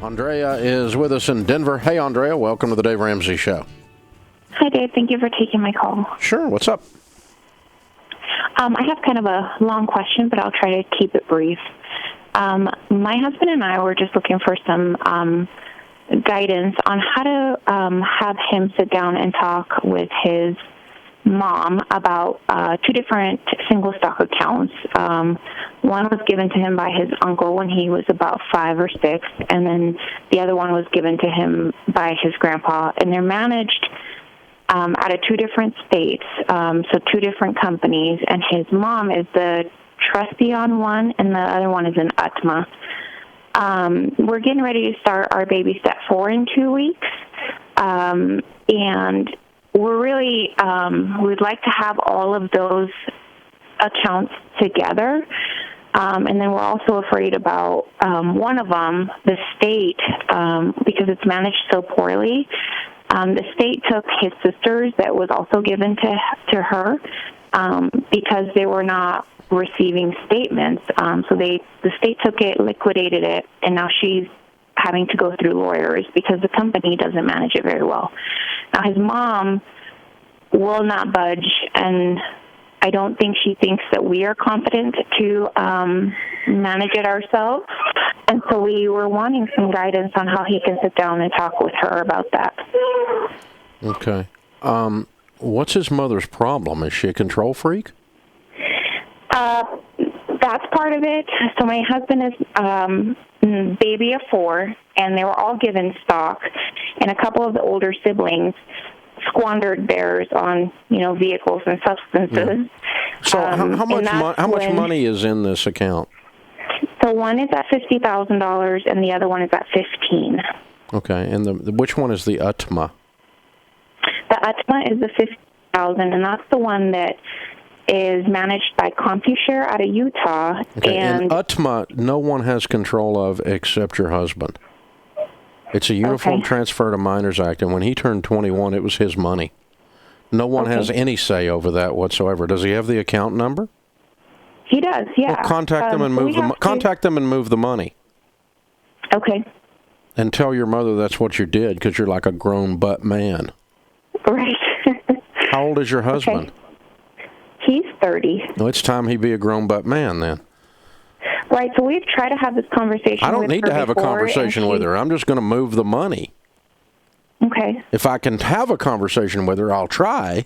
Andrea is with us in Denver. Hey, Andrea, welcome to the Dave Ramsey Show. Hi, Dave. Thank you for taking my call. Sure. What's up? I have kind of a long question, but I'll try to keep it brief. My husband and I were just looking for some guidance on how to have him sit down and talk with his mom about two different single stock accounts. One was given to him by his uncle when he was about 5 or 6, and then the other one was given to him by his grandpa. And they're managed out of two different states, so two different companies, and his mom is the trustee on one, and the other one is an UTMA. We're getting ready to start our baby step 4 in 2 weeks, and we're really, we'd like to have all of those accounts together. And then we're also afraid about one of them, the state, because it's managed so poorly. The state took his sister's that was also given to her because they were not receiving statements. So the state took it, liquidated it, and now she's having to go through lawyers because the company doesn't manage it very well. Now, his mom will not budge, and I don't think she thinks that we are competent to manage it ourselves. And so we were wanting some guidance on how he can sit down and talk with her about that. Okay. What's his mother's problem? Is she a control freak? That's part of it. So my husband is baby of 4, and they were all given stock, and a couple of the older siblings squandered theirs on, vehicles and substances. Yeah. So how much money is in this account? So one is at $50,000, and the other one is at $15,000. Okay, and which one is the UTMA? The UTMA is the $50,000, and that's the one that is managed by CompuShare out of Utah. Okay, and UTMA, no one has control of except your husband. It's a Uniform Transfer to Minors Act, and when he turned 21, it was his money. No one has any say over that whatsoever. Does he have the account number? He does, yeah. Well, contact them and move the money. Okay. And tell your mother that's what you did, because you're like a grown butt man. Right. How old is your husband? Okay. He's 30. Well, it's time he be a grown butt man then. Right, so we've tried to have this conversation with her. I don't need to have a conversation with her. I'm just going to move the money. Okay. If I can have a conversation with her, I'll try.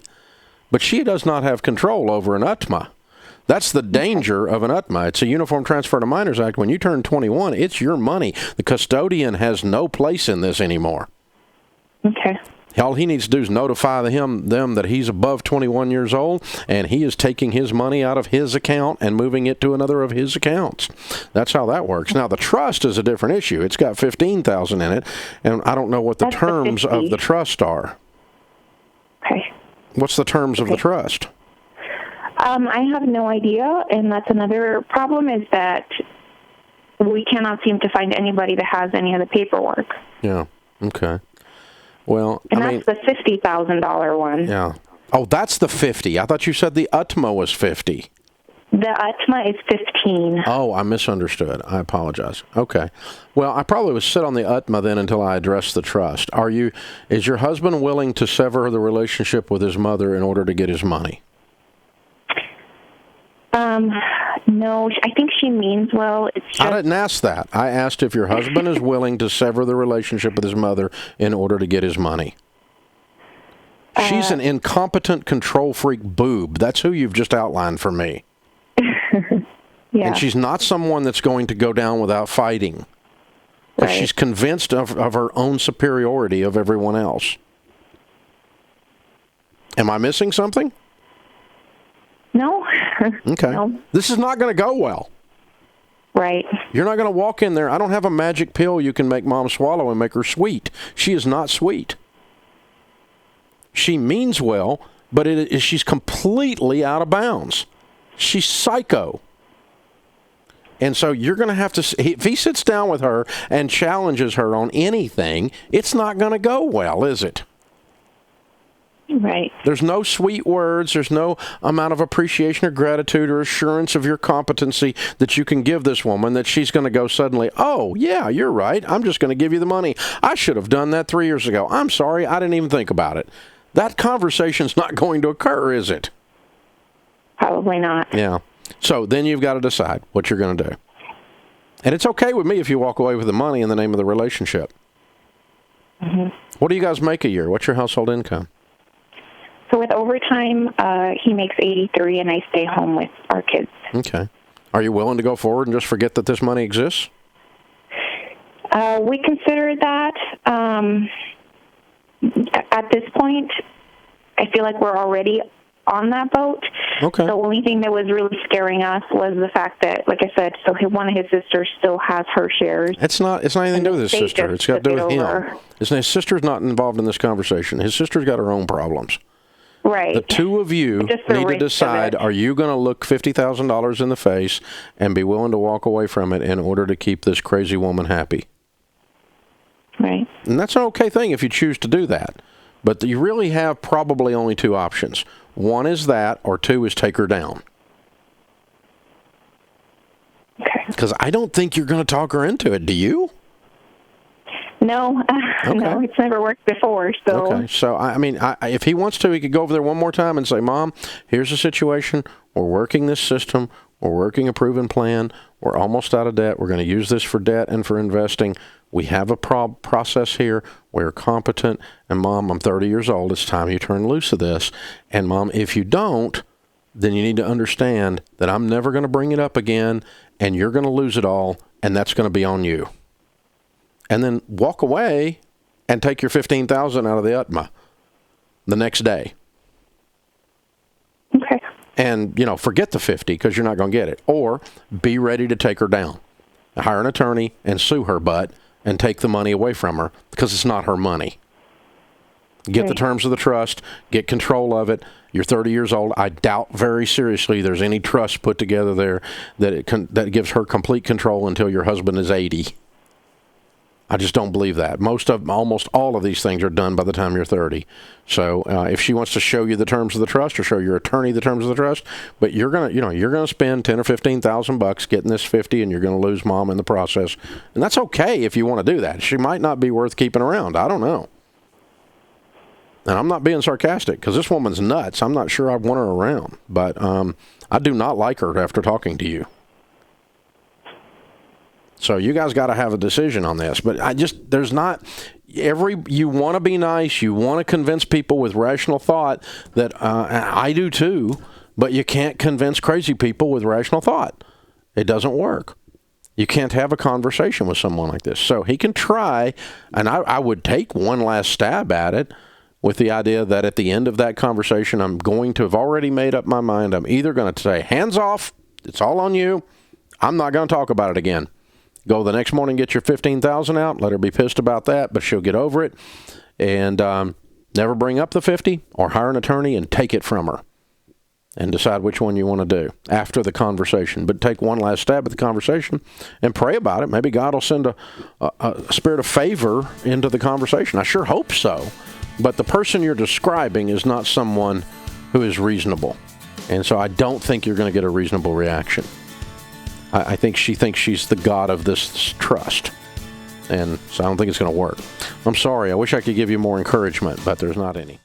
But she does not have control over an UTMA. That's the danger of an UTMA. It's a Uniform Transfer to Minors Act. When you turn 21, it's your money. The custodian has no place in this anymore. Okay. All he needs to do is notify them that he's above 21 years old, and he is taking his money out of his account and moving it to another of his accounts. That's how that works. Now, the trust is a different issue. It's got $15,000 in it, and I don't know what the terms of the trust are. Okay. What's the terms of the trust? I have no idea, and that's another problem is that we cannot seem to find anybody that has any of the paperwork. Yeah, okay. Well, that's the $50,000 one. Yeah. Oh, that's the 50. I thought you said the UTMA was 50. The UTMA is 15. Oh, I misunderstood. I apologize. Okay. Well, I probably would sit on the UTMA then until I address the trust. Is your husband willing to sever the relationship with his mother in order to get his money? No, I think she means well. I didn't ask that. I asked if your husband is willing to sever the relationship with his mother in order to get his money. She's an incompetent control freak boob. That's who you've just outlined for me. Yeah. And she's not someone that's going to go down without fighting. Because she's convinced of her own superiority of everyone else. Am I missing something? No. Okay. No. This is not going to go well. Right. You're not going to walk in there. I don't have a magic pill you can make Mom swallow and make her sweet. She is not sweet. She means well, but she's completely out of bounds. She's psycho. And so you're going to have to, if he sits down with her and challenges her on anything, it's not going to go well, is it? Right. There's no sweet words. There's no amount of appreciation or gratitude or assurance of your competency that you can give this woman that she's going to go suddenly, oh, yeah, you're right. I'm just going to give you the money. I should have done that 3 years ago. I'm sorry. I didn't even think about it. That conversation's not going to occur, is it? Probably not. Yeah. So then you've got to decide what you're going to do. And it's okay with me if you walk away with the money in the name of the relationship. Mm-hmm. What do you guys make a year? What's your household income? So with overtime, he makes $83, and I stay home with our kids. Okay. Are you willing to go forward and just forget that this money exists? We consider that. At this point, I feel like we're already on that boat. Okay. The only thing that was really scaring us was the fact that, like I said, so one of his sisters still has her shares. It's not anything to do with his sister. It's got to do with him. His sister's not involved in this conversation. His sister's got her own problems. Right. The two of you need to decide, are you going to look $50,000 in the face and be willing to walk away from it in order to keep this crazy woman happy? Right. And that's an okay thing if you choose to do that. But you really have probably only two options. One is that, or two is take her down. Okay. Because I don't think you're going to talk her into it. Do you? No, okay. No, it's never worked before. So. Okay, so I mean, if he wants to, he could go over there one more time and say, Mom, here's the situation. We're working this system. We're working a proven plan. We're almost out of debt. We're going to use this for debt and for investing. We have a process here. We're competent. And, Mom, I'm 30 years old. It's time you turn loose of this. And, Mom, if you don't, then you need to understand that I'm never going to bring it up again, and you're going to lose it all, and that's going to be on you. And then walk away and take your $15,000 out of the UTMA the next day. Okay. And, forget the 50 because you're not going to get it. Or be ready to take her down. Hire an attorney and sue her butt and take the money away from her because it's not her money. Get the terms of the trust. Get control of it. You're 30 years old. I doubt very seriously there's any trust put together there that gives her complete control until your husband is 80. I just don't believe that. Almost all of these things are done by the time you're 30. So if she wants to show you the terms of the trust or show your attorney the terms of the trust, but you're gonna spend $10,000 or $15,000 getting this 50, and you're gonna lose Mom in the process, and that's okay if you want to do that. She might not be worth keeping around. I don't know. And I'm not being sarcastic because this woman's nuts. I'm not sure I want her around, but I do not like her after talking to you. So you guys got to have a decision on this. But you want to be nice. You want to convince people with rational thought that I do too, but you can't convince crazy people with rational thought. It doesn't work. You can't have a conversation with someone like this. So he can try, and I would take one last stab at it with the idea that at the end of that conversation, I'm going to have already made up my mind. I'm either going to say, hands off, it's all on you. I'm not going to talk about it again. Go the next morning, get your $15,000 out. Let her be pissed about that, but she'll get over it. And never bring up the 50, or hire an attorney and take it from her. And decide which one you want to do after the conversation. But take one last stab at the conversation and pray about it. Maybe God will send a spirit of favor into the conversation. I sure hope so. But the person you're describing is not someone who is reasonable. And so I don't think you're going to get a reasonable reaction. I think she thinks she's the god of this trust. And so I don't think it's going to work. I'm sorry. I wish I could give you more encouragement, but there's not any.